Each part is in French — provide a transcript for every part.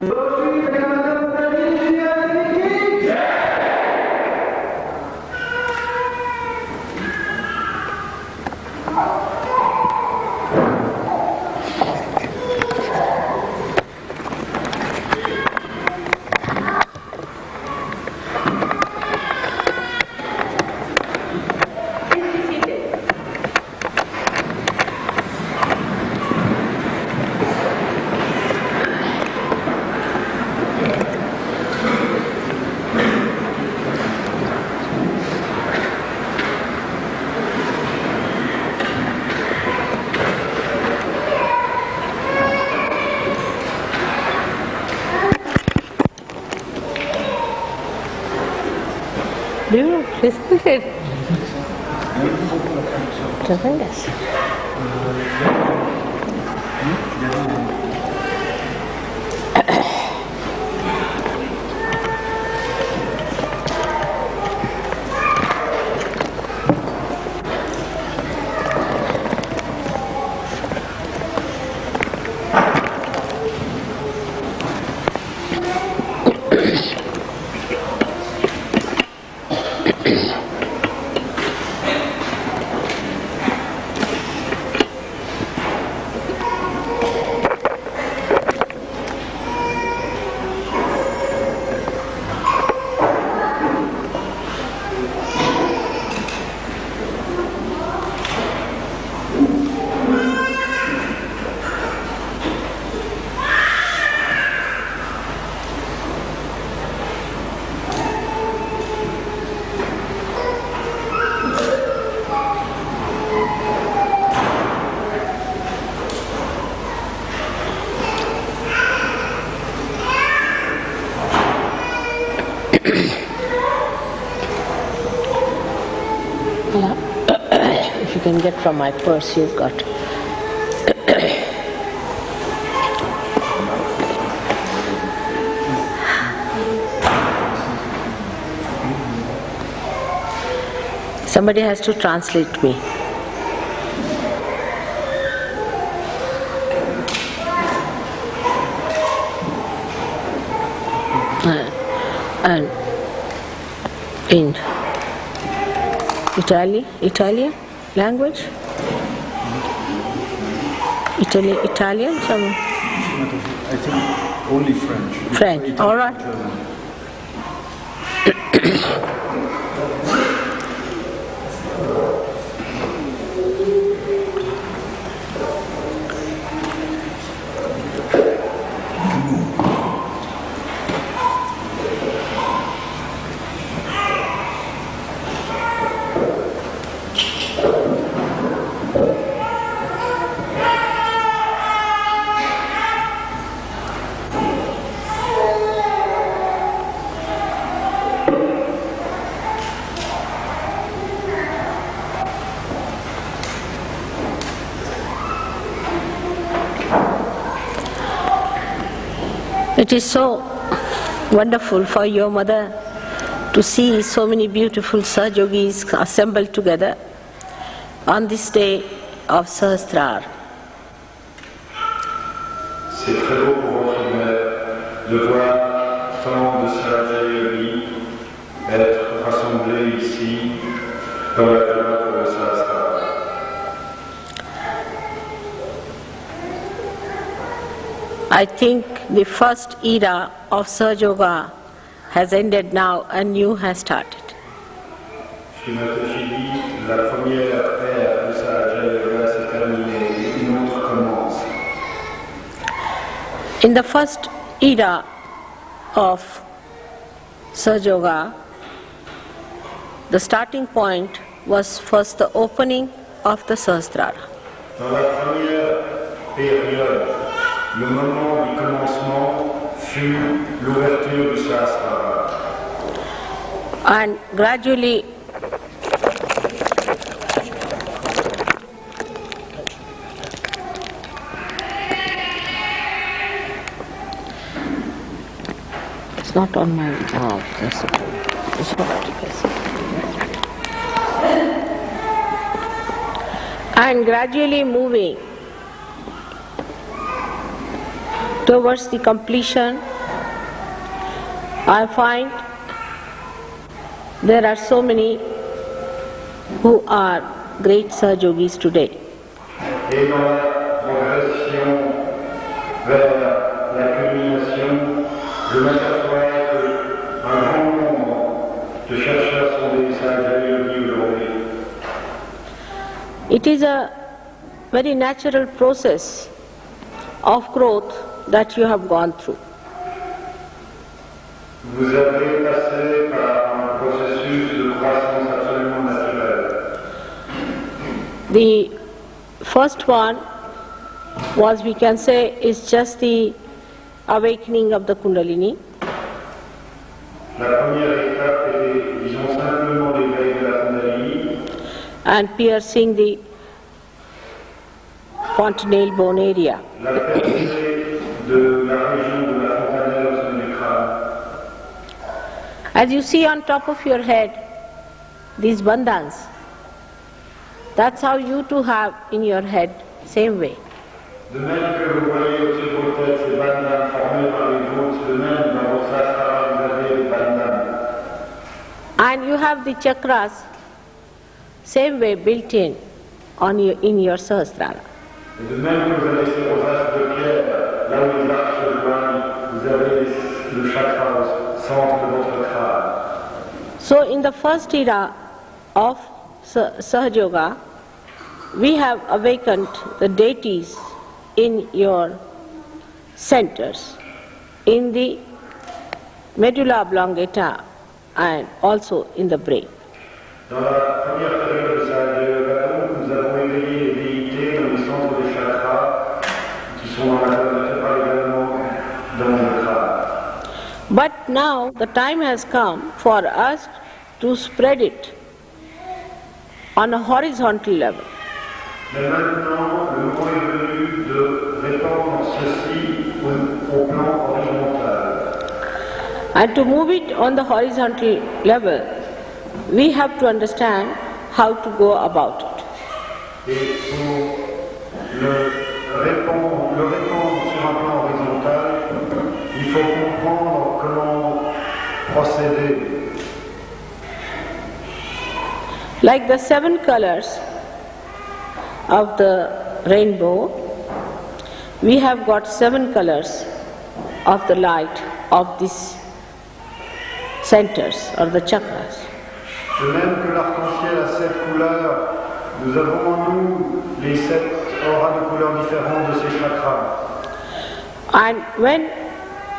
Do you respect it? Tremendous. If you can get from my purse, you've got. Somebody has to translate me. And in Italian language? Italian? Some? I think only French. French, all right. It is so wonderful for your mother to see so many beautiful Sahajogis assembled together on this day of Sahasrara. C'est très beau pour votre mère de voir tant de Sahaja Yogis être rassemblés ici dans la gloire de Sahasrara. I think the first era of Sahaja Yoga has ended now and new has started. Shri Mataji dit, la première ère de Sahaja Yoga s'est terminée, une autre commence. In the first era of Sahaja Yoga, the starting point was first the opening of the Sahasrara. Dans la première période, le moment du commencement fut l'ouverture du Sahasrara. And gradually it's not on my that's okay. It's and gradually moving towards the completion, I find there are so many who are great Sahaja Yogis today. Et dans la progression vers la culmination, je m'aperçois qu'un grand nombre de chercheurs sont des Sahaja Yogis aujourd'hui. It is a very natural process of growth that you have gone through. Vous avez passé par un processus de croissance absolument naturel. The first one was, we can say, is just the awakening of the Kundalini. La première étape était, disons simplement, l'éveil de la Kundalini And piercing the fontanelle bone area. la percée de la région de la fontanelle au sommet du crâne. As you see on top of your head, these bandhans, that's how you too have in your head, same way. De même que vous voyez au-dessus de vos têtes ces bandhanes formés par les voûtes, de même dans votre Sahasrara vous avez des bandhanes. And you have the chakras, same way, built in in your Sahasrara. Et de même que vous avez ces rosaces de pierre, là où les arcs se joignent, vous avez le chakra au centre de votre crâne. So in the first era of Sahaja Yoga, we have awakened the deities in your centers, in the medulla oblongata and also in the brain. Dans la première période de Sahaja Yoga, nous avons éveillé les déités dans le centre des chakras, qui sont dans la zone latérale également dans le crâne. But now the time has come for us to spread it on a horizontal level. Mais maintenant, le moment est venu de répandre ceci au plan horizontal. And to move it on the horizontal level, we have to understand how to go about it. Et pour le répandre sur un plan horizontal, il faut comprendre comment procéder. Like the 7 colors of the rainbow, we have got 7 colors of the light of these centers or the chakras. De même que l'arc-en-ciel a 7 couleurs, nous avons en nous les 7 auras de couleurs différentes de ces chakras. And when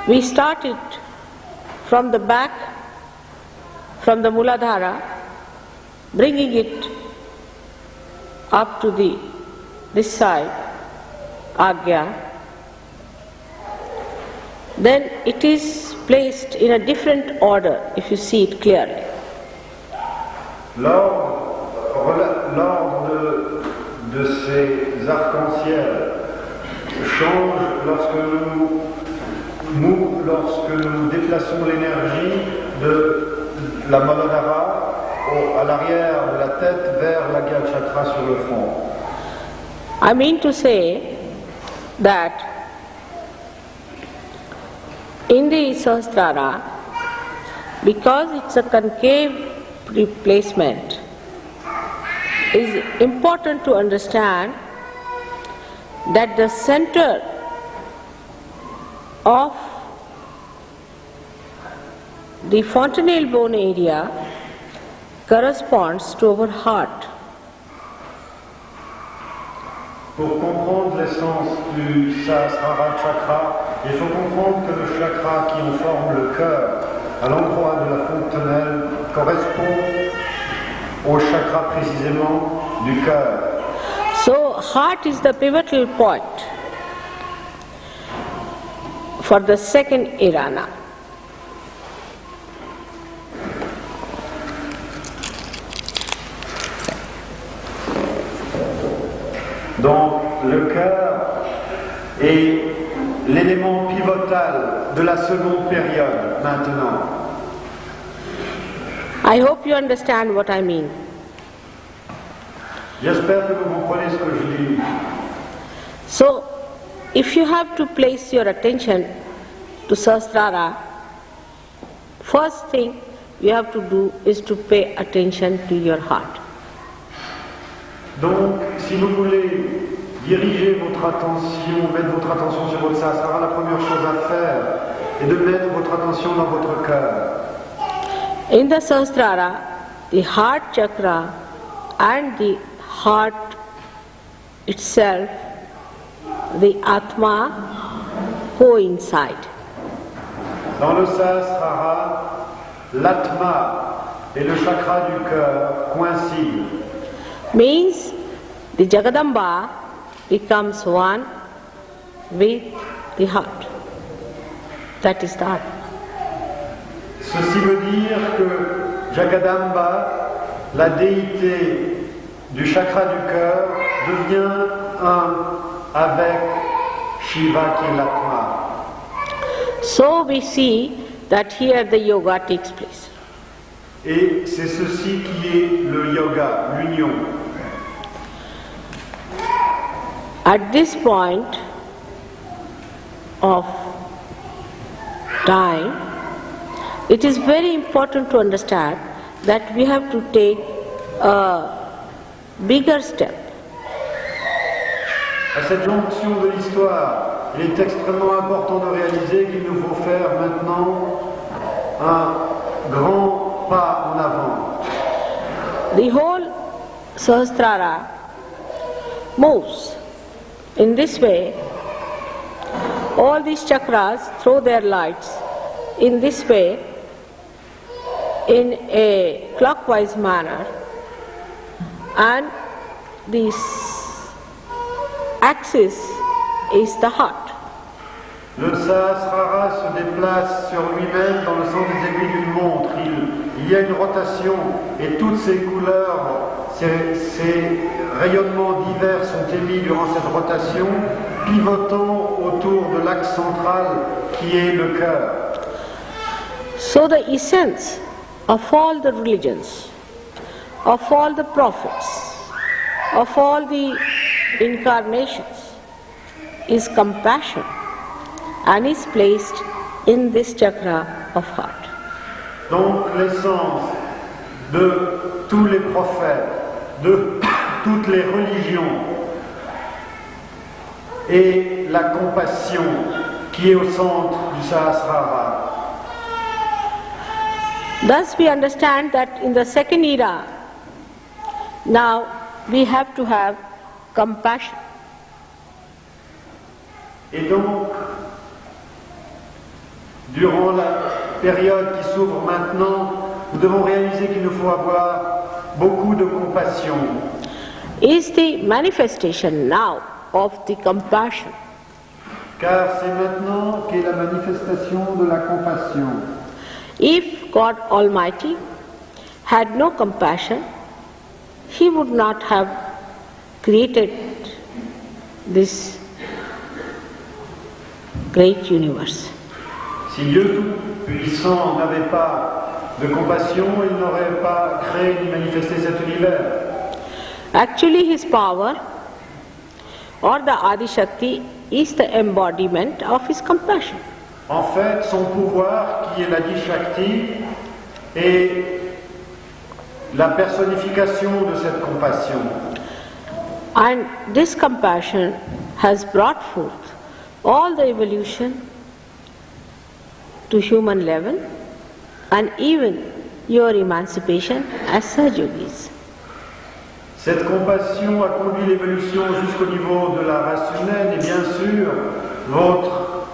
we started from the back, from the Muladhara, bringing it up to this side, Agya, then it is placed in a different order if you see it clearly. L'ordre de ces arcs-en-ciel change lorsque nous déplaçons l'énergie de la Muladhara à l'arrière de la tête vers l'Agya chakra sur le front. I mean to say that in the Sahasrara, because it's a concave replacement, it is important to understand that the center of the fontanelle bone area corresponds to our heart. Pour comprendre l'essence du Sahasrara chakra, il faut comprendre que le chakra qui en forme le cœur, à l'endroit de la fontanelle, correspond au chakra précisément du cœur. So, heart is the pivotal point for the second irana. Donc, le cœur est l'élément pivotal de la seconde période maintenant. I hope you understand what I mean. J'espère que vous comprenez ce que je dis. So, if you have to place your attention to Sahasrara, first thing you have to do is to pay attention to your heart. Donc, si vous voulez diriger votre attention, mettre votre attention sur votre Sahasrara, la première chose à faire est de mettre votre attention dans votre cœur. In the Sahasrara, the heart chakra and the heart itself, the Atma, coincide. Dans le Sahasrara, l'Atma et le chakra du cœur coïncident. Means the Jagadamba becomes one with the heart. That is the Atma. Ceci veut dire que Jagadamba, la déité du chakra du cœur, devient un avec Shiva qui est l'Atma. So we see that here the yoga takes place. Et c'est ceci qui est le yoga, l'union. At this point of time, it is very important to understand that we have to take a bigger step. À cette jonction de l'histoire, il est extrêmement important de réaliser qu'il nous faut faire maintenant un grand pas en avant. The whole Sahasrara moves in this way. All these chakras throw their lights in this way, in a clockwise manner, and this axis is the heart. Le Sahasrara se déplace sur lui-même dans le sens des aiguilles d'une montre. Il y a une rotation et toutes ces couleurs, ces rayonnements divers sont émis durant cette rotation, pivotant autour de l'axe central qui est le cœur. So the essence of all the religions, of all the prophets, of all the incarnations is compassion and is placed in this chakra of heart. Donc l'essence de tous les prophètes, de toutes les religions est la compassion qui est au centre du Sahasrara. Thus we understand that in the second era, now we have to have compassion. Et donc, durant la période qui s'ouvre maintenant, nous devons réaliser qu'il nous faut avoir beaucoup de compassion. Is the manifestation now of the compassion. Car c'est maintenant qu'est la manifestation de la compassion. If God Almighty had no compassion, He would not have created this great universe. Si Dieu Tout-Puissant n'avait pas de compassion, il n'aurait pas créé ni manifesté cet univers. Actually, His power or the Adi Shakti is the embodiment of His compassion. En fait, son pouvoir, qui est l'Adi Shakti, est la personnification de cette compassion. And this compassion has brought forth all the evolution to human level and even your emancipation as Sahaja Yogis. Cette compassion a conduit l'évolution jusqu'au niveau de la race humaine et bien sûr votre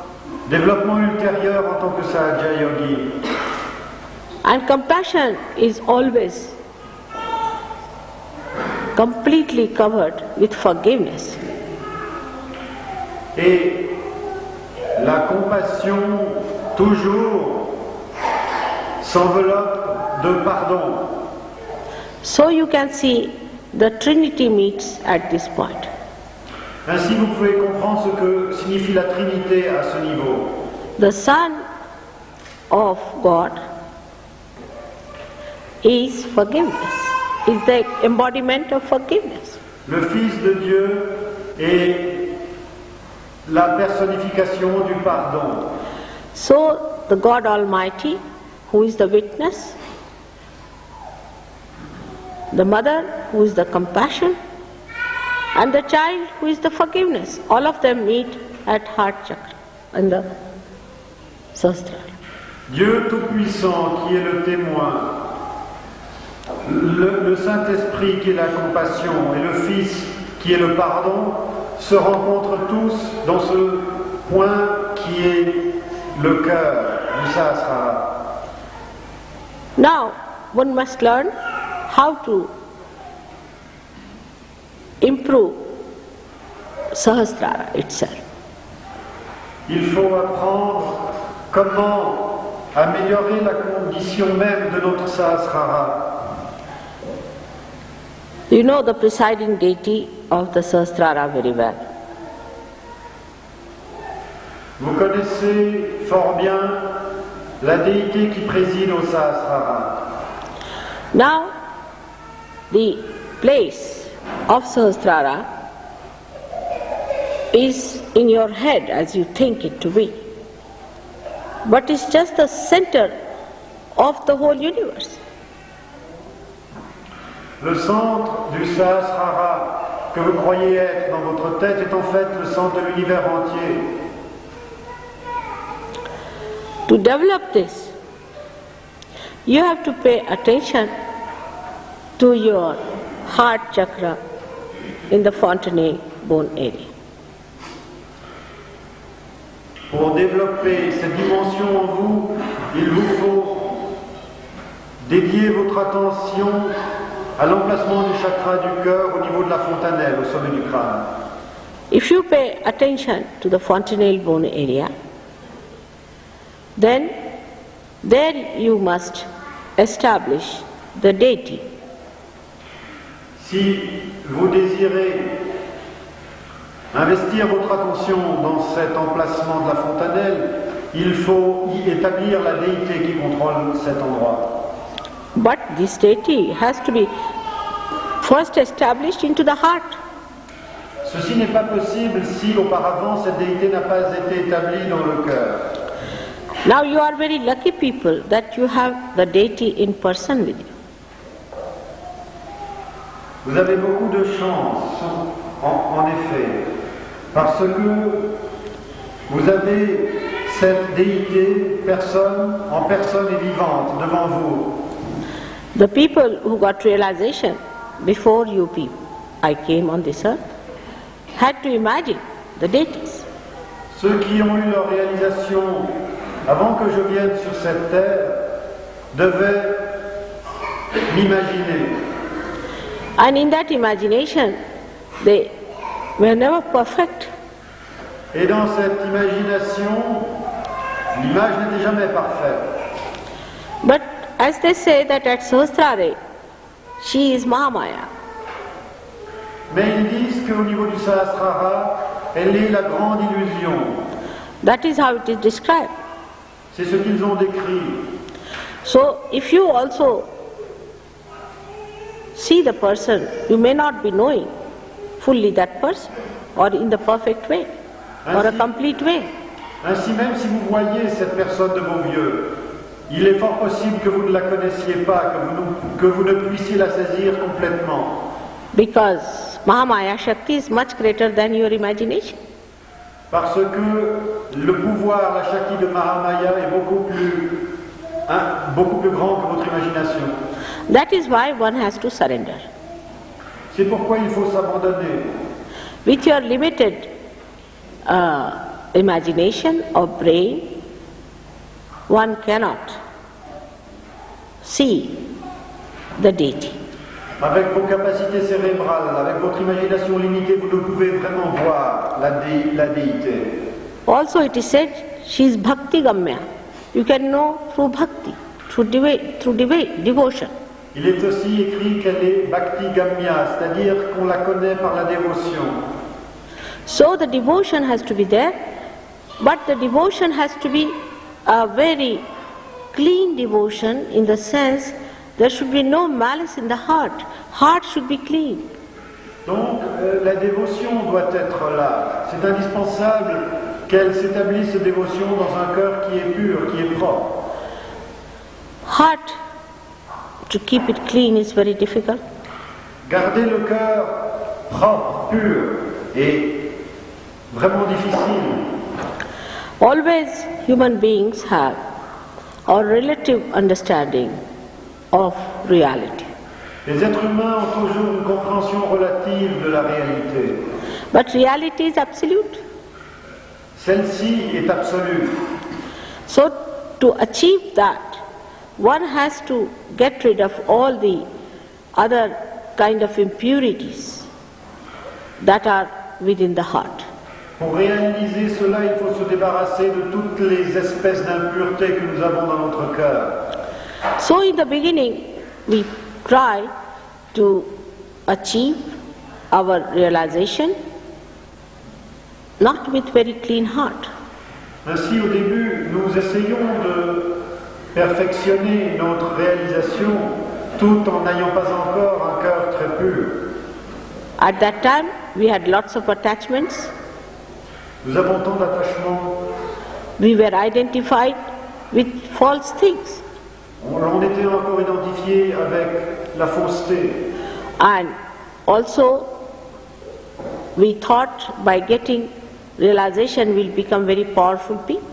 développement ultérieur en tant que Sahaja Yogi. And compassion is always completely covered with forgiveness. Et la compassion toujours s'enveloppe de pardon. So you can see the Trinity meets at this point. Ainsi vous pouvez comprendre ce que signifie la Trinité à ce niveau. The Son of God is forgiveness, is the embodiment of forgiveness. Le Fils de Dieu est la personnification du pardon. So the God Almighty, who is the witness, the mother, who is the compassion, and the child, who is the forgiveness, all of them meet at heart chakra in the Sahasrara. Dieu Tout-Puissant qui est le témoin, le Saint-Esprit qui est la compassion et le Fils qui est le pardon se rencontrent tous dans ce point qui est le cœur du Sahasrara. Now, one must learn how to improve Sahasrara itself. Il faut apprendre comment améliorer la condition même de notre Sahasrara. You know the presiding deity of the Sahasrara very well. Vous connaissez fort bien la déité qui préside au Sahasrara. Now, the place of Sahasrara is in your head as you think it to be, but it's just the center of the whole universe. Le centre du Sahasrara que vous croyez être dans votre tête est en fait le centre de l'univers entier. To develop this, you have to pay attention to your heart chakra in the fontanelle bone area. Pour développer cette dimension en vous, il vous faut dédier votre attention à l'emplacement du chakra du cœur au niveau de la fontanelle, au sommet du crâne. If you pay attention to the fontanelle bone area, then there you must establish the deity. Si vous désirez investir votre attention dans cet emplacement de la fontanelle, il faut y établir la déité qui contrôle cet endroit. But this deity has to be first established into the heart. Ceci n'est pas possible si auparavant cette déité n'a pas été établie dans le cœur. Now you are very lucky people that you have the deity in person with you. Vous avez beaucoup de chance, en effet, parce que vous avez cette déité en personne et vivante devant vous. The people who got realization before you people, I came on this earth, had to imagine the deities. Ceux qui ont eu leur réalisation avant que je vienne sur cette terre devaient m'imaginer. And in that imagination, they were never perfect. Et dans cette imagination, l'image n'était jamais parfaite. But as they say that at Sahasrara, she is Mahamaya. Mais ils disent qu'au niveau du Sahasrara, elle est la grande illusion. That is how it is described. C'est ce qu'ils ont décrit. So if you also see the person, you may not be knowing fully that person or in the perfect way or a complete way. Ainsi même si vous voyez cette personne de vos yeux, il est fort possible que vous ne la connaissiez pas, que vous ne puissiez la saisir complètement. Because Mahamaya Shakti is much greater than your imagination. Parce que le pouvoir, la Shakti de Mahamaya est beaucoup plus grand que votre imagination. That is why one has to surrender. C'est pourquoi il faut s'abandonner. With your limited imagination or brain, one cannot see the deity. Avec vos capacités cérébrales, avec votre imagination limitée, vous ne pouvez vraiment voir la déité. Also it is said, she is bhakti gamya. You can know through bhakti, through devotion. Il est aussi écrit qu'elle est bhakti gamya, c'est-à-dire qu'on la connaît par la dévotion. So the devotion has to be there, but the devotion has to be a very clean devotion in the sense there should be no malice in the heart. Heart should be clean. Donc la dévotion doit être là. C'est indispensable qu'elle s'établisse, cette dévotion, dans un cœur qui est pur, qui est propre. Heart, to keep it clean is very difficult. Garder le cœur propre, pur, est vraiment difficile. Always human beings have a relative understanding of reality. Les êtres humains ont toujours une compréhension relative de la réalité. But reality is absolute. Celle-ci est absolue. So to achieve that, one has to get rid of all the other kind of impurities that are within the heart. Pour réaliser cela, il faut se débarrasser de toutes les espèces d'impuretés que nous avons dans notre cœur. So in the beginning, we try to achieve our realization not with very clean heart. Ainsi, au début, nous essayons de perfectionner notre réalisation tout en n'ayant pas encore un cœur très pur. At that time, we had lots of attachments. Nous avons tant d'attachements. We were identified with false things. On était encore identifié avec la fausseté. And also, we thought by getting realization we'll become very powerful people.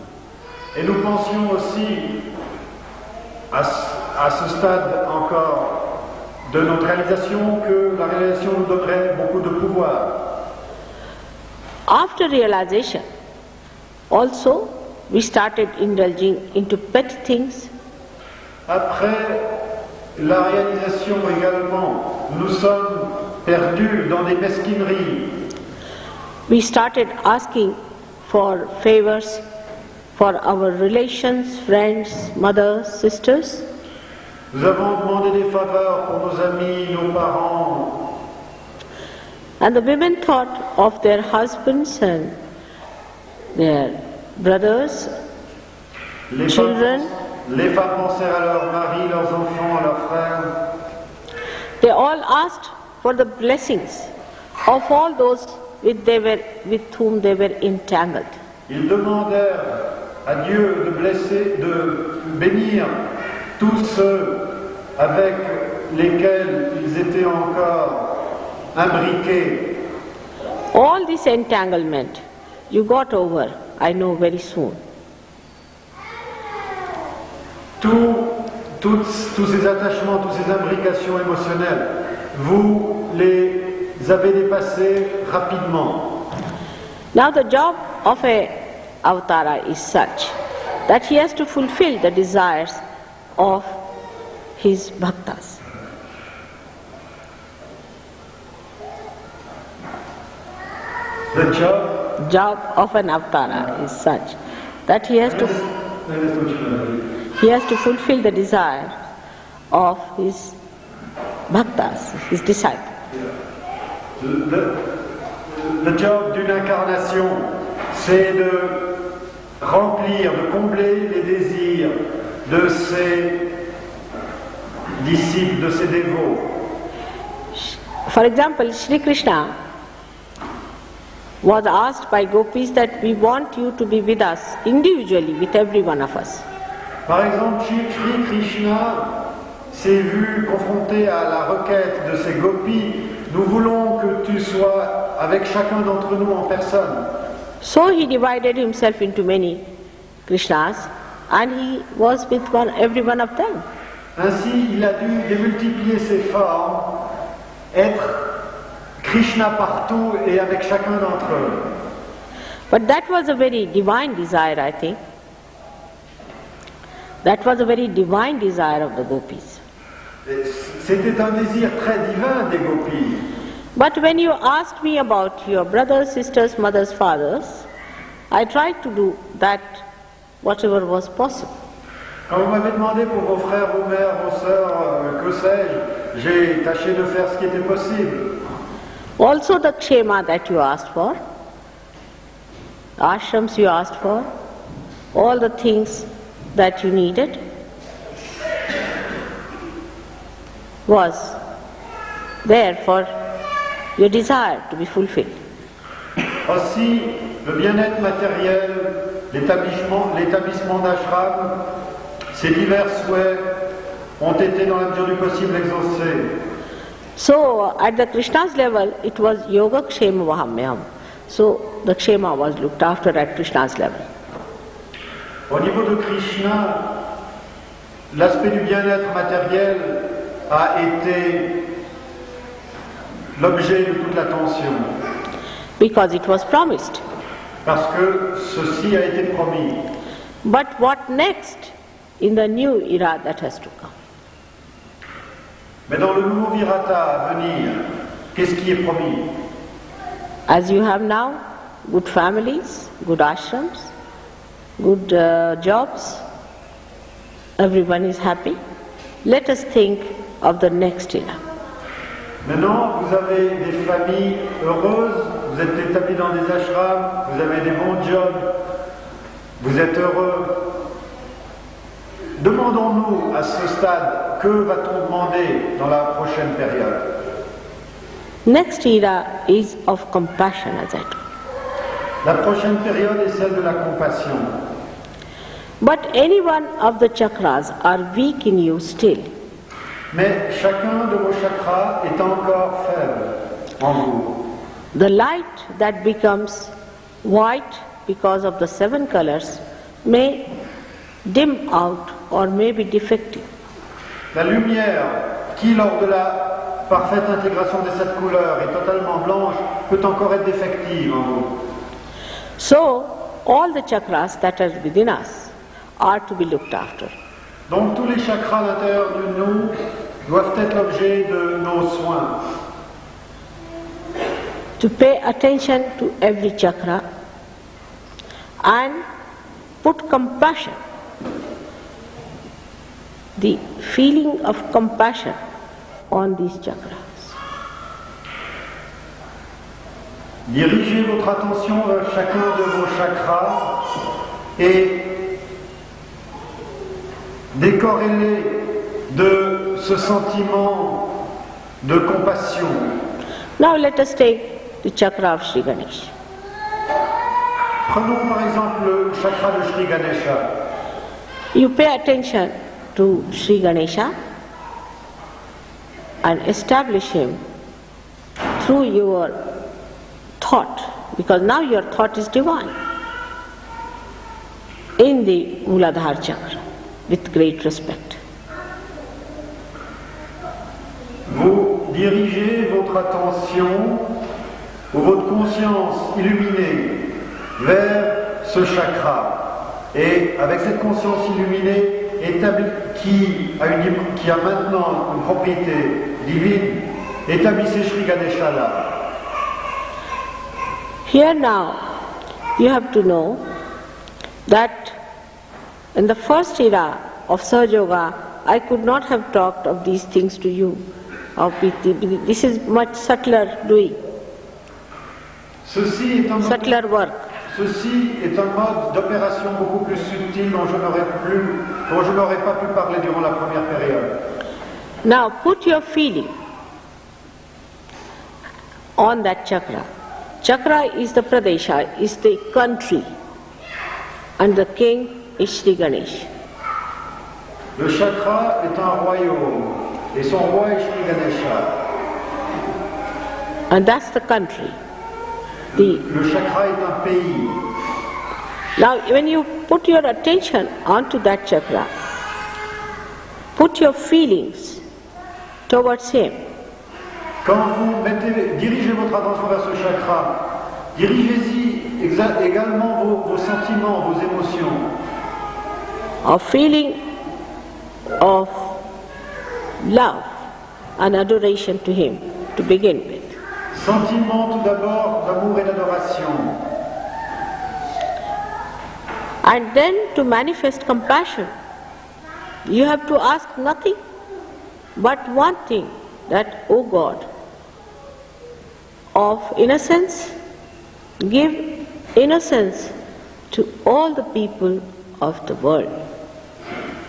Et nous pensions aussi, à ce stade encore de notre réalisation, que la réalisation nous donnerait beaucoup de pouvoir. After realization, also we started indulging into petty things. Après la réalisation également, nous sommes perdus dans des mesquineries. We started asking for favors for our relations, friends, mothers, sisters. Nous avons demandé des faveurs pour nos amis, nos parents. And the women thought of their husbands and their brothers, children. Les femmes pensèrent à leurs maris, leurs enfants, à leurs frères. They all asked for the blessings of all those with whom they were entangled. Ils demandèrent à Dieu de bénir tous ceux avec lesquels ils étaient encore imbriqués. All this entanglement you got over, I know, very soon. Tous ces attachements, toutes ces imbrications émotionnelles, vous les avez dépassés rapidement. Now the job of a avatara is such that he has to fulfill the desires of his bhaktas. The Job of an avatara is such that he has to fulfill the desire of his bhaktas, his disciples. Le job d'une incarnation, c'est de remplir, de combler les désirs de ses disciples, de ses dévots. For example, Shri Krishna was asked by gopis that we want you to be with us individually, with every one of us. Par exemple, Shri Krishna s'est vu confronté à la requête de ses gopis. Nous voulons que tu sois avec chacun d'entre nous en personne. So he divided himself into many Krishnas and he was with every one of them. Ainsi, il a dû démultiplier ses formes, être Krishna partout et avec chacun d'entre eux. But that was a very divine desire, I think. That was a very divine desire of the gopis. C'était un désir très divin des gopis. But when you asked me about your brothers, sisters, mothers, fathers, I tried to do that whatever was possible. Quand vous m'avez demandé pour vos frères, vos mères, vos sœurs, que sais-je, j'ai tâché de faire ce qui était possible. Also the kshema that you asked for, ashrams you asked for, all the things that you needed was there for your desire to be fulfilled. Aussi, le bien-être matériel, l'établissement d'ashram, ces divers souhaits ont été dans la mesure du possible exaucés. So, at the Krishna's level, it was yoga kshema vahamyam. So, the kshema was looked after at Krishna's level. Au niveau de Krishna, l'aspect du bien-être matériel a été l'objet de toute l'attention. Because it was promised. Parce que ceci a été promis. But what next in the new era that has to come? Mais dans le nouveau virata à venir, qu'est-ce qui est promis? As you have now, good families, good ashrams, good jobs, everyone is happy. Let us think of the next era. Maintenant, vous avez des familles heureuses, vous êtes établis dans des ashrams, vous avez des bons jobs, vous êtes heureux. Demandons-nous à ce stade, que va-t-on demander dans la prochaine période? Next era is of compassion, as I told. La prochaine période est celle de la compassion. But any one of the chakras are weak in you still. Mais chacun de vos chakras est encore faible en vous. The light that becomes white because of the 7 colors may dim out or may be defective. La lumière qui, lors de la parfaite intégration de cette couleur, est totalement blanche, peut encore être défective en vous. So, all the chakras that are within us are to be looked after. Donc tous les chakras à l'intérieur de nous doivent être l'objet de nos soins. To pay attention to every chakra and put compassion, the feeling of compassion on these chakras. Dirigez votre attention vers chacun de vos chakras et décorez-les de ce sentiment de compassion. Now let us take the chakra of Shri Ganesha. Prenons par exemple le chakra de Shri Ganesha. You pay attention to Shri Ganesha and establish him through your thought, because now your thought is divine, in the Muladhara chakra, with great respect. Vous dirigez votre attention ou votre conscience illuminée vers ce chakra. Et avec cette conscience illuminée qui a maintenant une propriété divine, établissez Shri Ganesha là. Here now, you have to know that in the first era of Sahaja Yoga, I could not have talked of these things to you. This is much subtler doing, subtler work. Ceci est un mode d'opération beaucoup plus subtil dont je n'aurais pas pu parler durant la première période. Now put your feeling on that chakra. Chakra is the Pradesha, is the country, and the king is Shri Ganesh. Le chakra est un royaume et son roi est Shri Ganesha. And that's the country. Le chakra est un pays. Now when you put your attention onto that chakra, put your feelings towards him. Quand vous dirigez votre attention vers ce chakra, dirigez-y également vos sentiments, vos émotions. A feeling of love and adoration to him to begin with. Sentiment tout d'abord d'amour et d'adoration. And then to manifest compassion, you have to ask nothing but one thing, that, O God, of innocence, give innocence to all the people of the world.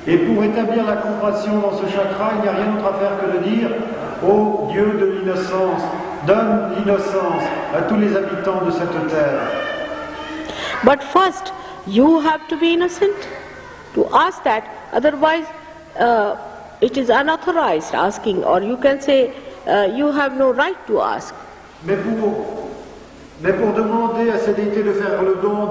Et pour établir la compassion dans ce chakra, il n'y a rien d'autre à faire que de dire, ô Dieu de l'innocence, donne l'innocence à tous les habitants de cette terre. But first, you have to be innocent to ask that. Otherwise, it is unauthorized asking, or you can say you have no right to ask. Mais pour demander à cette déité de faire le don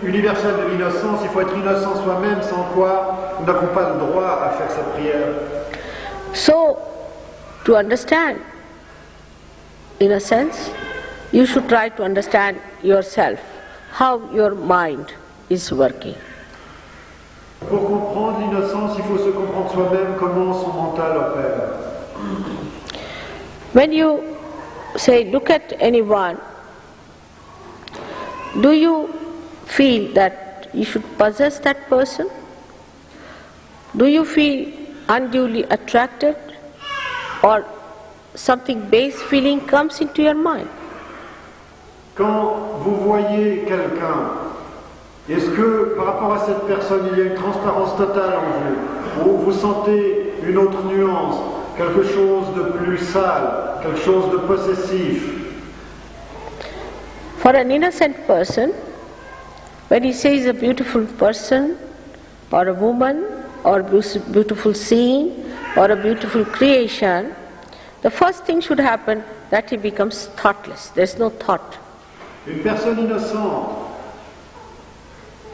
universel de l'innocence, il faut être innocent soi-même, sans quoi nous n'avons pas le droit à faire cette prière. So, to understand innocence, you should try to understand yourself, how your mind is working. Pour comprendre l'innocence, il faut se comprendre soi-même comment son mental opère. When you say, look at anyone, do you feel that you should possess that person? Do you feel unduly attracted, or something base feeling comes into your mind? Quand vous voyez quelqu'un, est-ce que par rapport à cette personne, il y a une transparence totale en vous, ou vous sentez une autre nuance, quelque chose de plus sale, quelque chose de possessif? For an innocent person, when he sees a beautiful person, or a woman, or a beautiful scene, or a beautiful creation, the first thing should happen that he becomes thoughtless. There is no thought. Une personne innocente,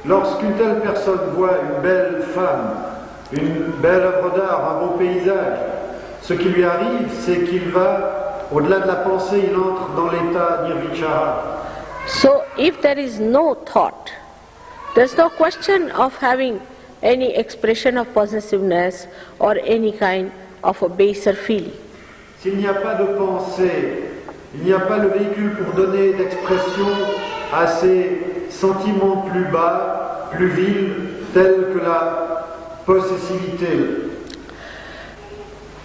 lorsqu'une telle personne voit une belle femme, une belle œuvre d'art, un beau paysage, ce qui lui arrive, c'est qu'il va, au-delà de la pensée, il entre dans l'état nirvichara. So if there is no thought, there is no question of having any expression of possessiveness or any kind of a baser feeling. S'il n'y a pas de pensée, il n'y a pas le véhicule pour donner d'expression à ces sentiments plus bas, plus vils, tels que la possessivité.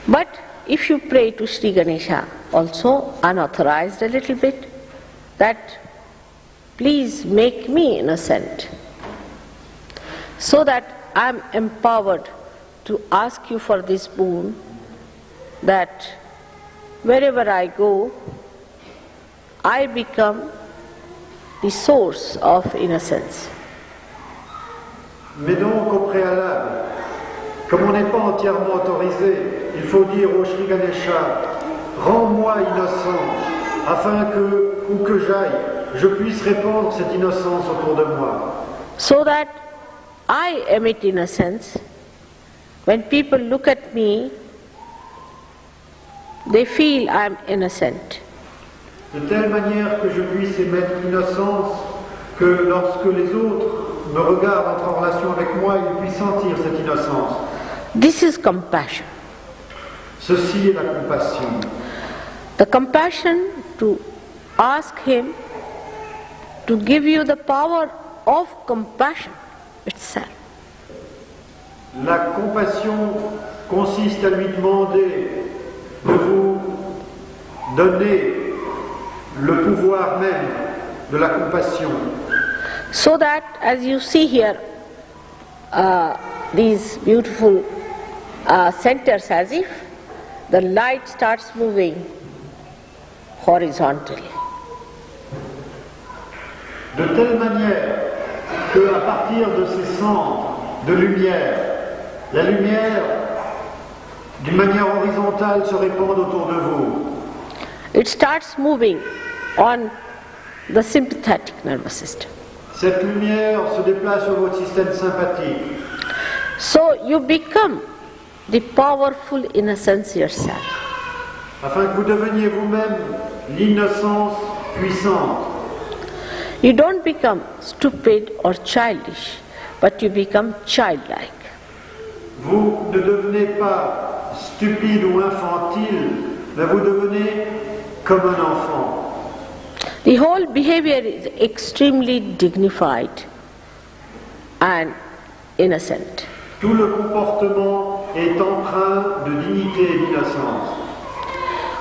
But if you pray to Sri Ganesha, also unauthorized a little bit, that please make me innocent, so that I am empowered to ask you for this boon, that wherever I go, I become the source of innocence. Mais donc, au préalable, comme on n'est pas entièrement autorisé, il faut dire au Shri Ganesha, rends-moi innocent, afin que, où que j'aille, je puisse répandre cette innocence autour de moi. So that I emit innocence, when people look at me, they feel I am innocent. De telle manière que je puisse émettre l'innocence, que lorsque les autres me regardent, entrent en relation avec moi, ils puissent sentir cette innocence. This is compassion. Ceci est la compassion. The compassion to ask him to give you the power of compassion itself. La compassion consiste à lui demander de vous donner le pouvoir même de la compassion. So that, as you see here, these beautiful centers, as if the light starts moving horizontally. De telle manière qu'à partir de ces centres de lumière, la lumière, d'une manière horizontale, se répand autour de vous. It starts moving on the sympathetic nervous system. Cette lumière se déplace sur votre système sympathique. So you become the powerful innocence yourself. Afin que vous deveniez vous-même l'innocence puissante. You don't become stupid or childish, but you become childlike. Vous ne devenez pas stupide ou infantile, mais vous devenez comme un enfant. The whole behavior is extremely dignified and innocent. Tout le comportement est empreint de dignité et d'innocence.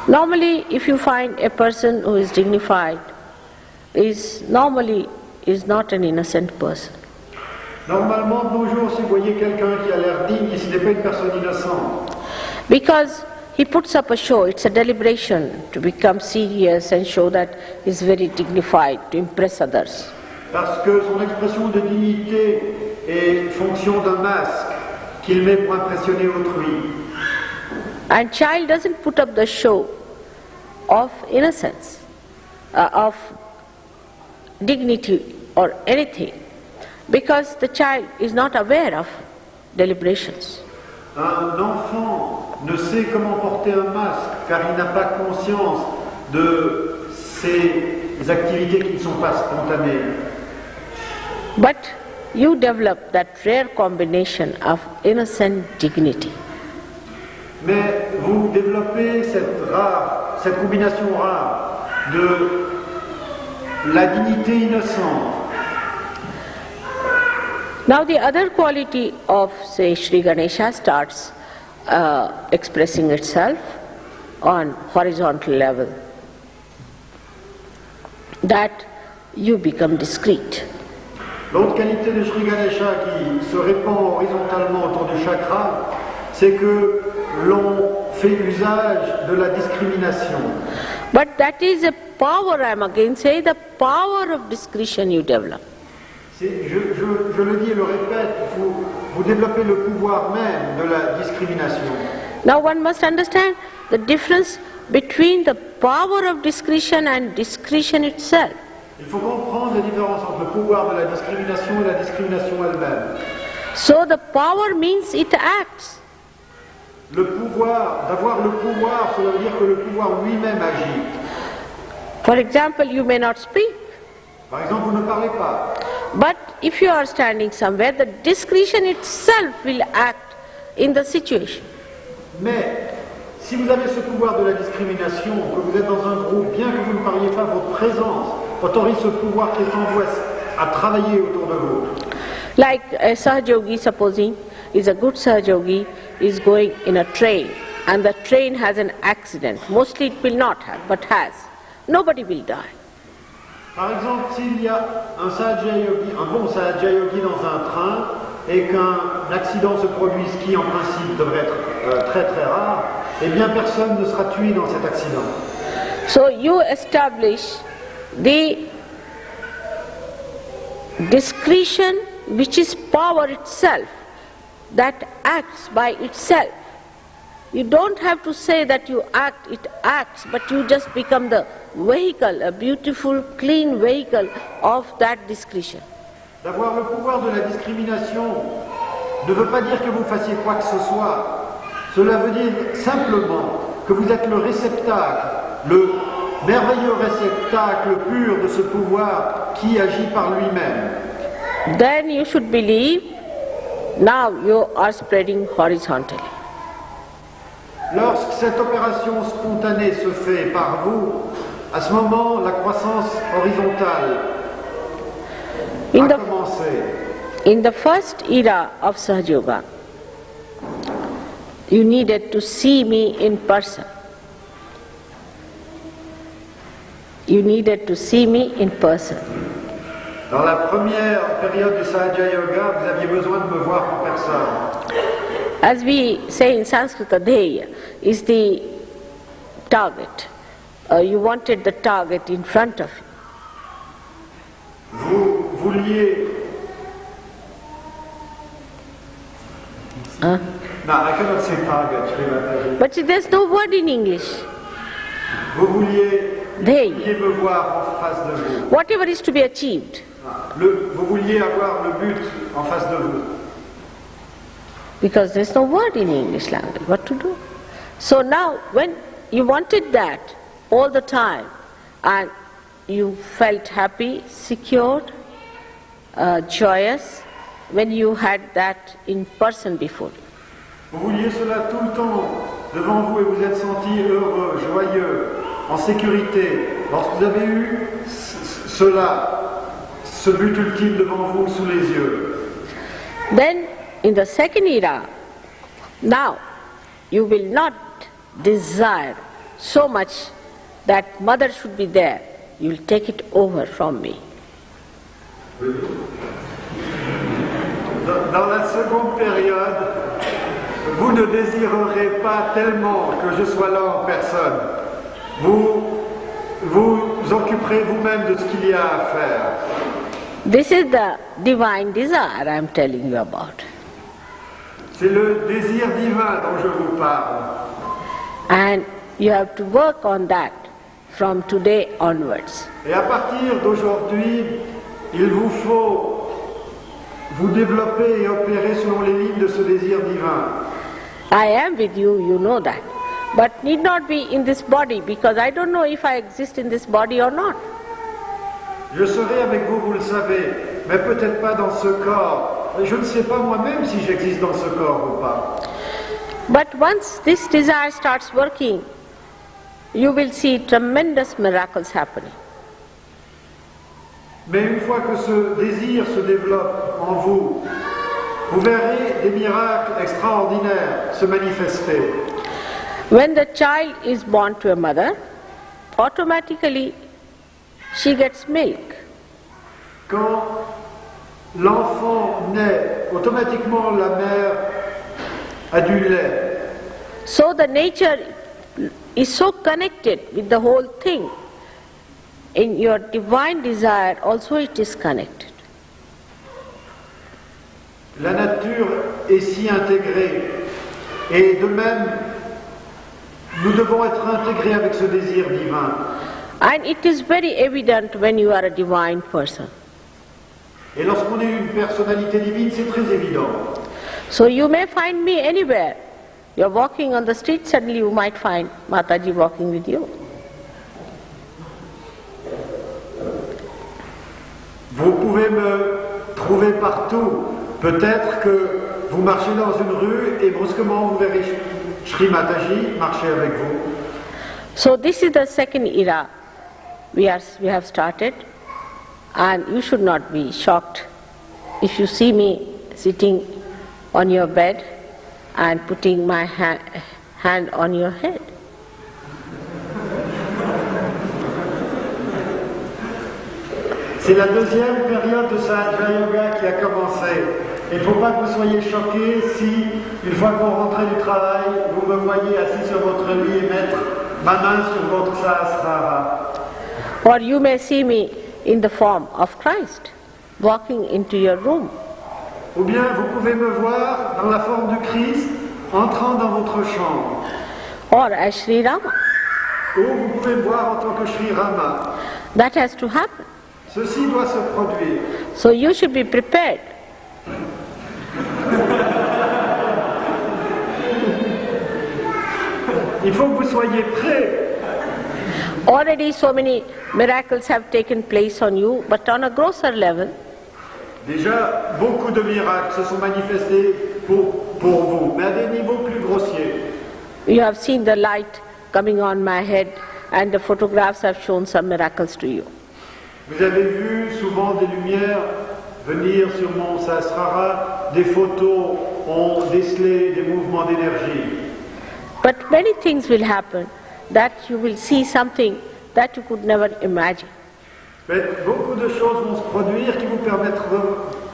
Normally, if you find a person who is dignified, is not an innocent person. Normalement, de nos jours, si vous voyez quelqu'un qui a l'air digne, ce n'est pas une personne innocente. Because he puts up a show. It's a deliberation to become serious and show that he's very dignified, to impress others. Parce que son expression de dignité est fonction d'un masque qu'il met pour impressionner autrui. And child doesn't put up the show of innocence, of dignity or anything, because the child is not aware of deliberations. Un enfant ne sait comment porter un masque car il n'a pas conscience de ses activités qui ne sont pas spontanées. But you develop that rare combination of innocent dignity. Mais vous développez cette combinaison rare de la dignité innocente. Now the other quality of, say, Sri Ganesha starts expressing itself on horizontal level, that you become discreet. L'autre qualité de Shri Ganesha qui se répand horizontalement autour du chakra, c'est que l'on fait usage de la discrimination. But that is a power, I am again saying, the power of discretion you develop. Je le dis et le répète, vous développez le pouvoir même de la discrimination. Now one must understand the difference between the power of discretion and discretion itself. Il faut comprendre la différence entre le pouvoir de la discrimination et la discrimination elle-même. So the power means it acts. Le pouvoir, d'avoir le pouvoir, cela veut dire que le pouvoir lui-même agit. For example, you may not speak, Par exemple, vous ne parlez pas. but if you are standing somewhere, the discretion itself will act in the situation. Mais si vous avez ce pouvoir de la discrimination, que vous êtes dans un groupe, bien que vous ne parliez pas, votre présence autorise ce pouvoir qui est en vous à travailler autour de vous. Like a Sahaja Yogi, supposing, is a good Sahaja Yogi, is going in a train, and the train has an accident. Mostly it will not have, but has. Nobody will die. Par exemple, s'il y a un bon Sahaja Yogi dans un train et qu'un accident se produit, ce qui en principe devrait être très très rare, eh bien personne ne sera tué dans cet accident. So you establish the discretion which is power itself, that acts by itself. You don't have to say that you act, it acts, but you just become the vehicle, a beautiful, clean vehicle of that discretion. D'avoir le pouvoir de la discrimination ne veut pas dire que vous fassiez quoi que ce soit. Cela veut dire simplement que vous êtes le réceptacle, le merveilleux réceptacle pur de ce pouvoir qui agit par lui-même. Then you should believe, now you are spreading horizontally. Lorsque cette opération spontanée se fait par vous, à ce moment, la croissance horizontale va commencer. In the first era of Sahaja Yoga, you needed to see me in person. You needed to see me in person. Dans la première période du Sahaja Yoga, vous aviez besoin de me voir en personne. As we say in Sanskrit, Dheya is the target. You wanted the target in front of you. Vous vouliez... Huh? No, I cannot say target, Shri Mataji. But there's no word in English. Vous vouliez Dheya. me voir en face de vous. Whatever is to be achieved. Vous vouliez avoir le but en face de vous. Because there's no word in English language. What to do? So now, when you wanted that all the time, and you felt happy, secured, joyous, when you had that in person before you. Vous vouliez cela tout le temps devant vous et vous êtes senti heureux, joyeux, en sécurité. Lorsque vous avez eu ce but ultime devant vous sous les yeux. Then, in the second era, now you will not desire so much that mother should be there. You will take it over from me. Dans la seconde période, vous ne désirerez pas tellement que je sois là en personne. Vous vous occuperez vous-même de ce qu'il y a à faire. This is the divine desire I am telling you about. C'est le désir divin dont je vous parle. And you have to work on that from today onwards. Et à partir d'aujourd'hui, il vous faut vous développer et opérer selon les lignes de ce désir divin. I am with you, you know that. But need not be in this body because I don't know if I exist in this body or not. Je serai avec vous, vous le savez, mais peut-être pas dans ce corps. Je ne sais pas moi-même si j'existe dans ce corps ou pas. But once this desire starts working, you will see tremendous miracles happening. Mais une fois que ce désir se développe en vous, vous verrez des miracles extraordinaires se manifester. When the child is born to a mother, automatically she gets milk. Quand l'enfant naît, automatiquement la mère a du lait. So the nature is so connected with the whole thing. In your divine desire also it is connected. La nature est si intégrée. Et de même, nous devons être intégrés avec ce désir divin. And it is very evident when you are a divine person. Et lorsqu'on est une personnalité divine, c'est très évident. So you may find me anywhere. You're walking on the street, suddenly you might find Mataji walking with you. Vous pouvez me trouver partout. Peut-être que vous marchez dans une rue et brusquement vous verrez Shri Mataji marcher avec vous. So this is the second era we have started, and you should not be shocked if you see me sitting on your bed and putting my hand on your head. C'est la deuxième période de Sahaja Yoga qui a commencé. Il ne faut pas que vous soyez choqués si, une fois qu'on rentre du travail, vous me voyez assis sur votre lit et mettre ma main sur votre Sahasrara. Or you may see me in the form of Christ, walking into your room. Ou bien vous pouvez me voir dans la forme du Christ, entrant dans votre chambre. Or as Sri Rama. Ou vous pouvez me voir en tant que Shri Rama. That has to happen. Ceci doit se produire. So you should be prepared. Il faut que vous soyez prêts. Already so many miracles have taken place on you, but on a grosser level. Déjà, beaucoup de miracles se sont manifestés pour vous, mais à des niveaux plus grossiers. You have seen the light coming on my head, and the photographs have shown some miracles to you. Vous avez vu souvent des lumières venir sur mon Sahasrara, des photos ont décelé des mouvements d'énergie. But many things will happen that you will see something that you could never imagine. Mais beaucoup de choses vont se produire qui vous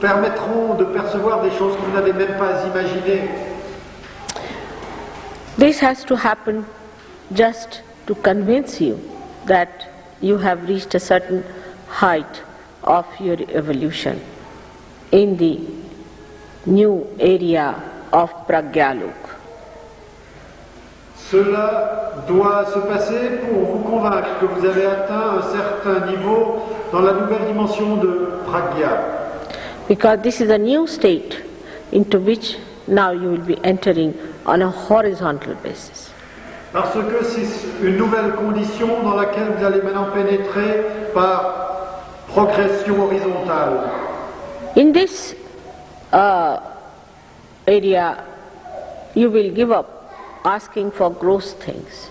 permettront de percevoir des choses que vous n'avez même pas imaginées. This has to happen just to convince you that you have reached a certain height of your evolution in the new area of Pragyalok. Cela doit se passer pour vous convaincre que vous avez atteint un certain niveau dans la nouvelle dimension de Pragya. Because this is a new state into which now you will be entering on a horizontal basis. Parce que c'est une nouvelle condition dans laquelle vous allez maintenant pénétrer par progression horizontale. In this area, you will give up asking for gross things.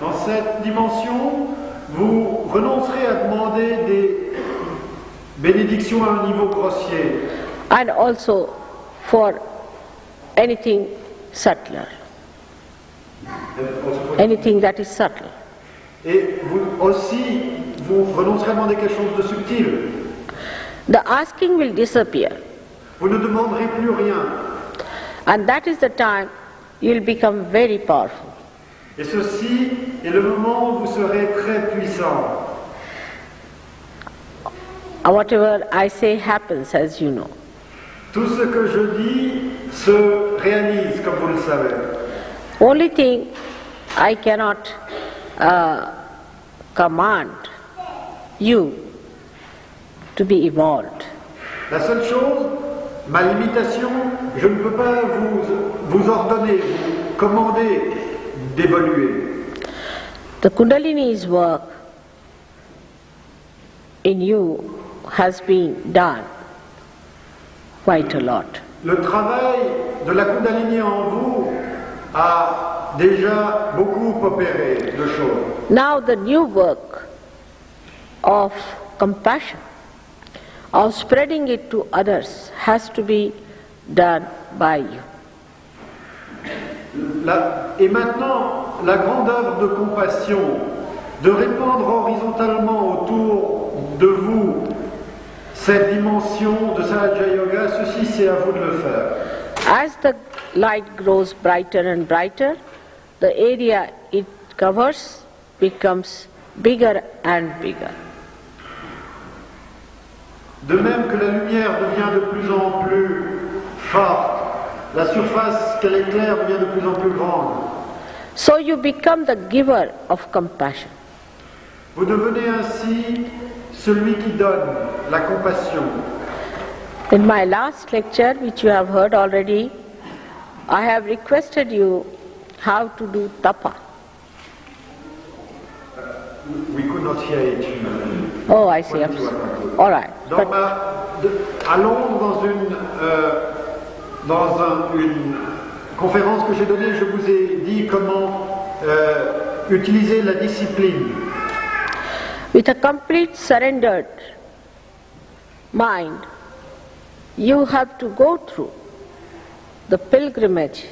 Dans cette dimension, vous renoncerez à demander des bénédictions à un niveau grossier. And also for anything subtler. Anything that is subtle. Et vous renoncerez à demander quelque chose de subtil. The asking will disappear. Vous ne demanderez plus rien. And that is the time you'll become very powerful. Et ceci est le moment où vous serez très puissant. Whatever I say happens, as you know. Tout ce que je dis se réalise, comme vous le savez. Only thing I cannot command you to be evolved. La seule chose, ma limitation, je ne peux pas vous ordonner, vous commander d'évoluer. The Kundalini's work in you has been done quite a lot. Le travail de la Kundalini en vous a déjà beaucoup opéré de choses. Now the new work of compassion, of spreading it to others, has to be done by you. Et maintenant, la grande œuvre de compassion, de répandre horizontalement autour de vous cette dimension de Sahaja Yoga, ceci c'est à vous de le faire. As the light grows brighter and brighter, the area it covers becomes bigger and bigger. De même que la lumière devient de plus en plus forte, la surface qu'elle éclaire devient de plus en plus grande. So you become the giver of compassion. Vous devenez ainsi celui qui donne la compassion. In my last lecture, which you have heard already, I have requested you how to do tapa. We could not hear it. Oh, I see. All right. À Londres, dans une conférence que j'ai donnée, je vous ai dit comment utiliser la discipline. With a complete surrendered mind, you have to go through the pilgrimage,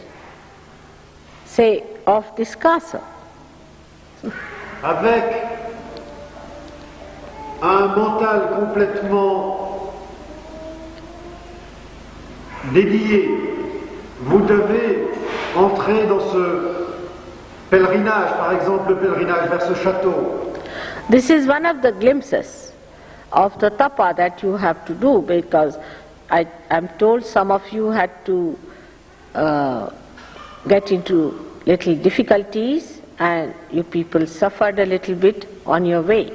say, of this castle. Avec un mental complètement dédié, vous devez entrer dans ce pèlerinage, par exemple le pèlerinage vers ce château. This is one of the glimpses of the tapa that you have to do, because I am told some of you had to get into little difficulties and you people suffered a little bit on your way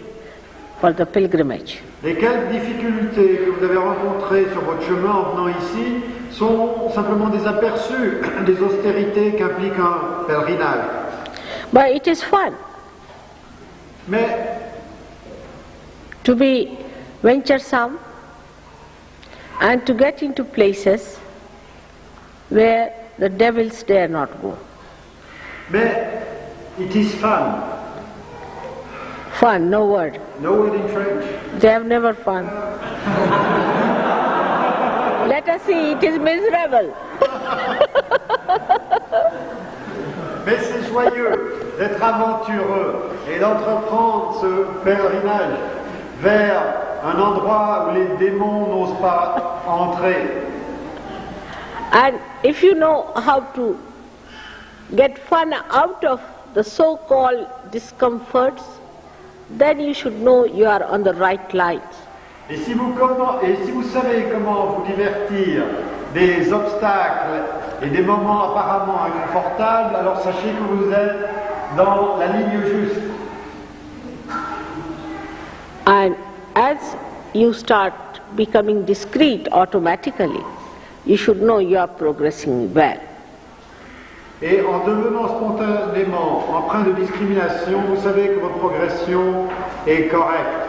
for the pilgrimage. Les quelques difficultés que vous avez rencontrées sur votre chemin en venant ici sont simplement des aperçus des austérités qu'implique un pèlerinage. But it is fun. Mais to be venturesome and to get into places where the devils dare not go. Mais it is fun. Fun, no word. No word in French. They have never fun. Let us see, it is miserable. Mais c'est joyeux d'être aventureux et d'entreprendre ce pèlerinage vers un endroit où les démons n'osent pas entrer. And if you know how to get fun out of the so-called discomforts, then you should know you are on the right lines. Et si vous savez comment vous divertir des obstacles et des moments apparemment inconfortables, alors sachez que vous êtes dans la ligne juste. And as you start becoming discreet automatically, you should know you are progressing well. Et en devenant spontanément empreint de discrimination, vous savez que votre progression est correcte.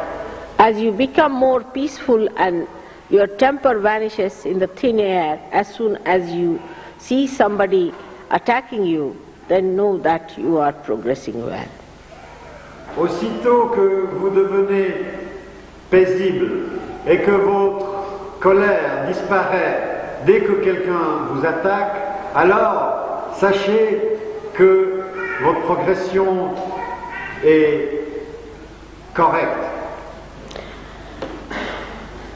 As you become more peaceful and your temper vanishes in the thin air, as soon as you see somebody attacking you, then know that you are progressing well. Aussitôt que vous devenez paisible et que votre colère disparaît dès que quelqu'un vous attaque, alors sachez que votre progression est correcte.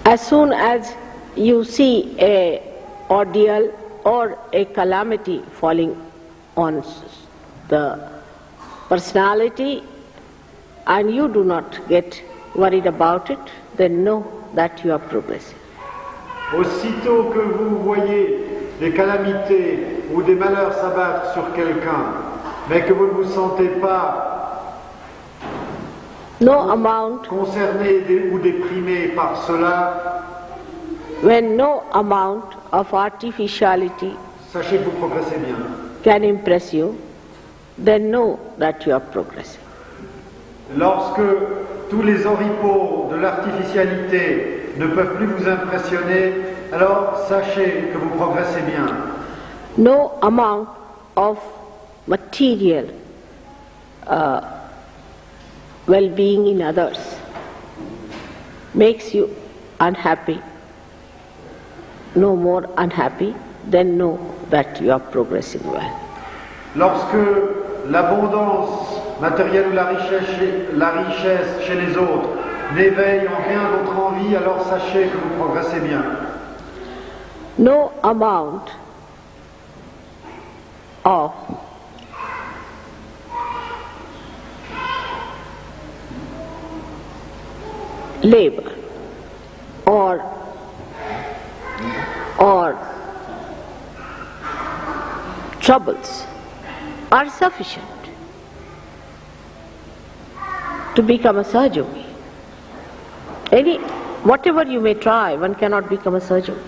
As soon as you see a ordeal or a calamity falling on the personality and you do not get worried about it, then know that you are progressing. Aussitôt que vous voyez des calamités ou des malheurs s'abattre sur quelqu'un, mais que vous ne vous sentez pas No amount, concerné ou déprimé par cela, when no amount of artificiality sachez que vous progressez bien. can impress you, then know that you are progressing. Lorsque tous les oripeaux de l'artificialité ne peuvent plus vous impressionner, alors sachez que vous progressez bien. No amount of material well-being in others makes you unhappy, no more unhappy, then know that you are progressing well. Lorsque l'abondance matérielle ou la richesse chez les autres n'éveille en rien votre envie, alors sachez que vous progressez bien. No amount of labor or troubles are sufficient to become a Sahaja Yogi. Whatever you may try, one cannot become a Sahaja Yogi.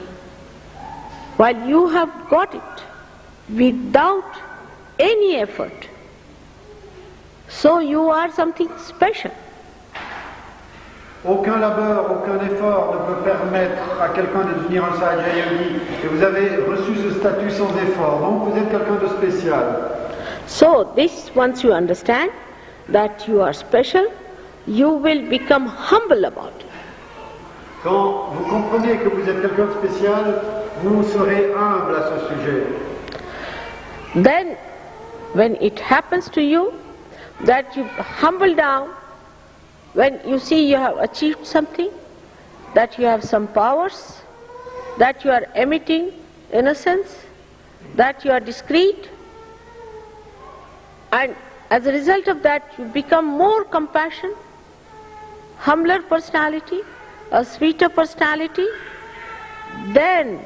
While you have got it without any effort, so you are something special. Aucun labeur, aucun effort ne peut permettre à quelqu'un de devenir un Sahaja Yogi. Et vous avez reçu ce statut sans effort, donc vous êtes quelqu'un de spécial. So this, once you understand that you are special, you will become humble about it. Quand vous comprenez que vous êtes quelqu'un de spécial, vous serez humble à ce sujet. Then, when it happens to you that you humble down, when you see you have achieved something, that you have some powers, that you are emitting innocence, that you are discreet, and as a result of that you become more compassionate, humbler personality, a sweeter personality, then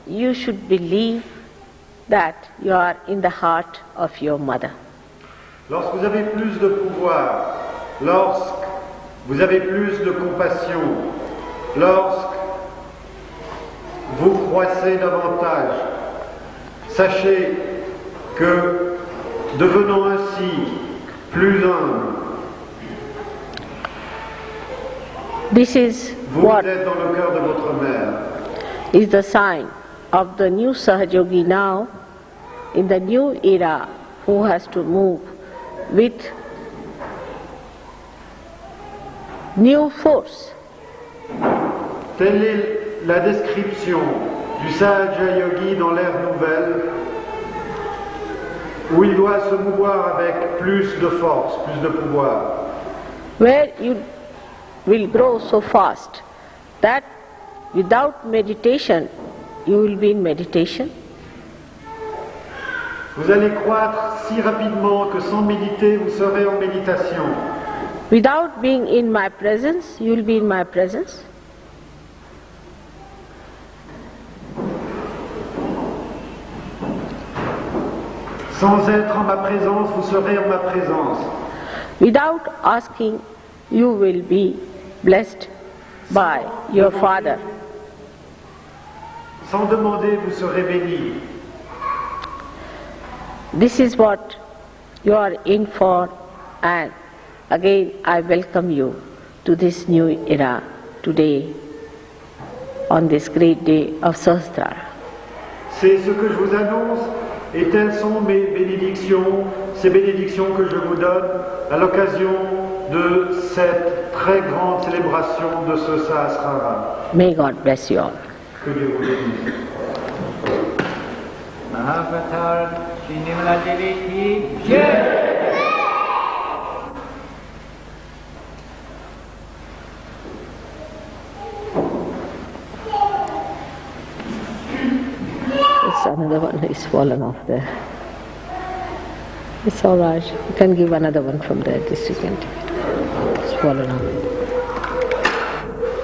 you should believe that you are in the heart of your mother. Lorsque vous avez plus de pouvoir, lorsque vous avez plus de compassion, lorsque vous croissez davantage, sachez que devenant ainsi plus humble, This is vous what êtes dans le cœur de votre mère. is the sign of the new Sahaja Yogi now, in the new era, who has to move with new force. Telle est la description du Sahaja Yogi dans l'ère nouvelle, où il doit se mouvoir avec plus de force, plus de pouvoir. Where you will grow so fast that without meditation you will be in meditation. Vous allez croître si rapidement que sans méditer, vous serez en méditation. Without being in my presence, you will be in my presence. Sans être en ma présence, vous serez en ma présence. Without asking, you will be blessed by your Father. Sans demander, vous serez béni. This is what you are in for, and again I welcome you to this new era today, on this great day of Sahasrara. C'est ce que je vous annonce, et telles sont mes bénédictions, ces bénédictions que je vous donne à l'occasion de cette très grande célébration de ce Sahasrara. May God bless you all. Que Dieu vous bénisse. Mahavatar Shri Nirmala Devi ki Jai. It's another one is fallen off there. It's all right. You can give another one from there. This you can take it. Swallow now.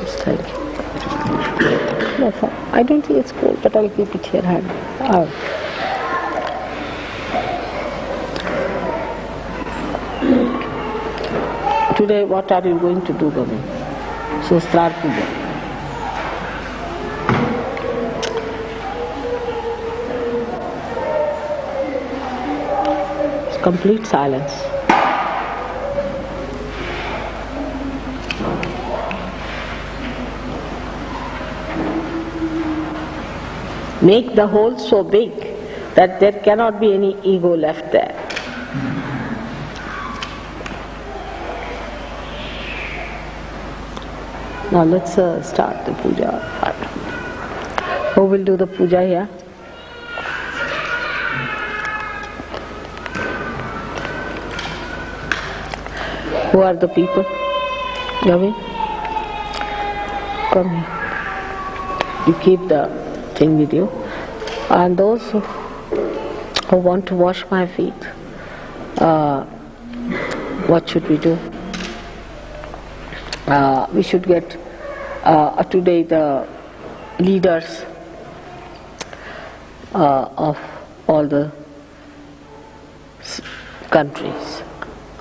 Yes, thank you. No, I don't think it's cold, but I'll keep it here. Hand. Out. Today, what are you going to do, Gabi? Sahasrara Puja. It's complete silence. Make the whole so big that there cannot be any ego left there. Now let's start the puja. Who will do the puja here? Who are the people? Gavi? Come here. You keep the thing with you. And those who want to wash my feet, what should we do? We should get today the leaders of all the countries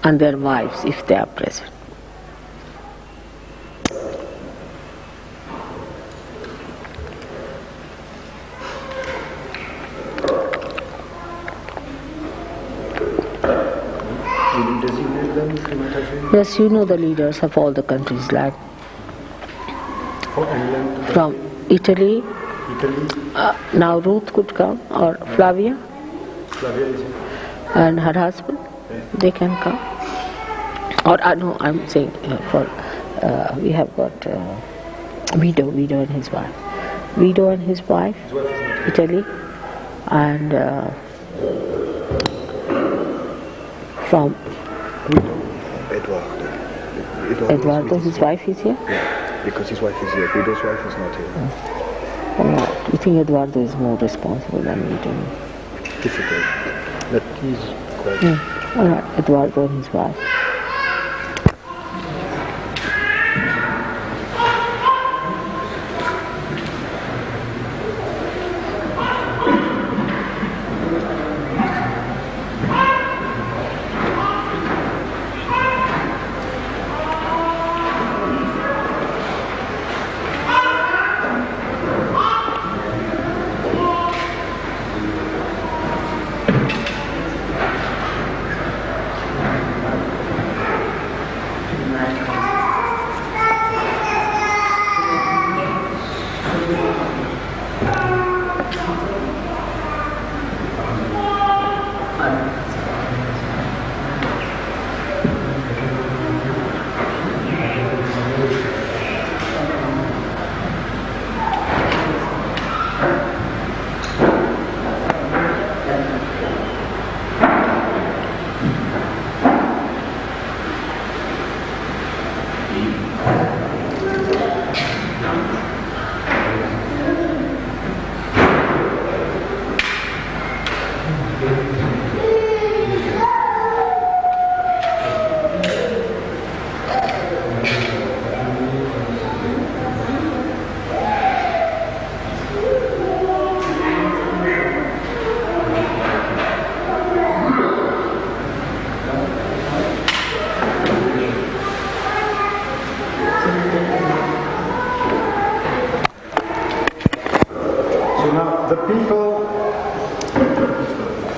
and their wives, if they are present. Will you designate them, Shri Mataji? Yes, you know the leaders of all the countries, like from Italy. Now Ruth could come, or Flavia. Flavia is here. And her husband, they can come. Or no, I'm saying we have got Vido and his wife. Vido and his wife, Italy, and from Eduardo, his wife is here? Yeah, because his wife is here. Guido's wife is not here. Alright, you think Eduardo is more responsible than Vido? Difficult. But he's quite... Alright, Eduardo and his wife.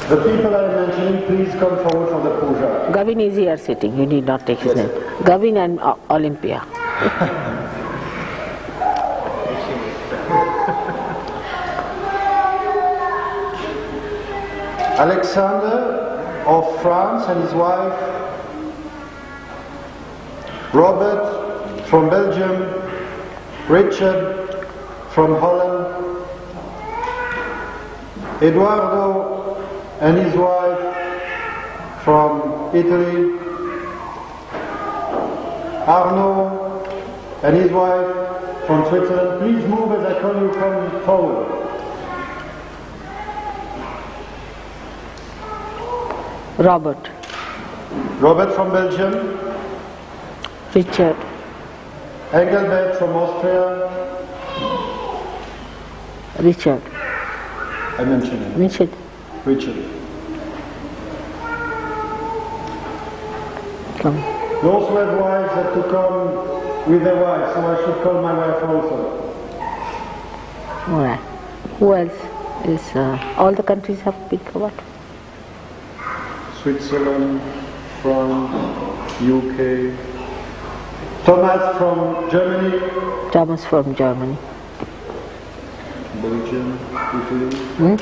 The people I am mentioning, please come forward for the puja. Gavin is here sitting, you need not take his name. Gavin and Olympia. Alexander of France and his wife, Robert from Belgium, Richard from Holland, Eduardo and his wife from Italy, Arnaud and his wife from Switzerland. Please move as I call you, come forward. Robert. Robert from Belgium. Richard. Engelbert from Austria. Richard. I mentioned him. Richard. Richard. Come. Those who have wives have to come with their wives, so I should call my wife also. Alright. Who else is, all the countries have been covered? Switzerland, France, UK. Thomas from Germany. Thomas from Germany. Belgium, Italy. Hmm?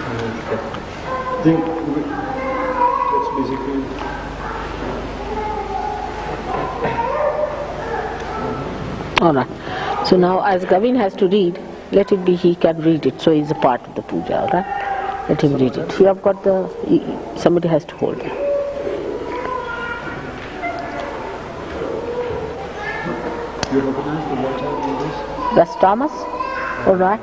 I think that's basically. Alright. So now as Gavin has to read, let it be he can read it, so he's a part of the puja, alright? Let him read it. You have got somebody has to hold it. You recognize the water in this? That's Thomas? Alright.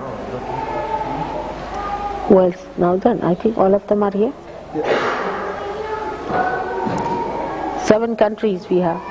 Who else? Now then, I think all of them are here. 7 countries we have.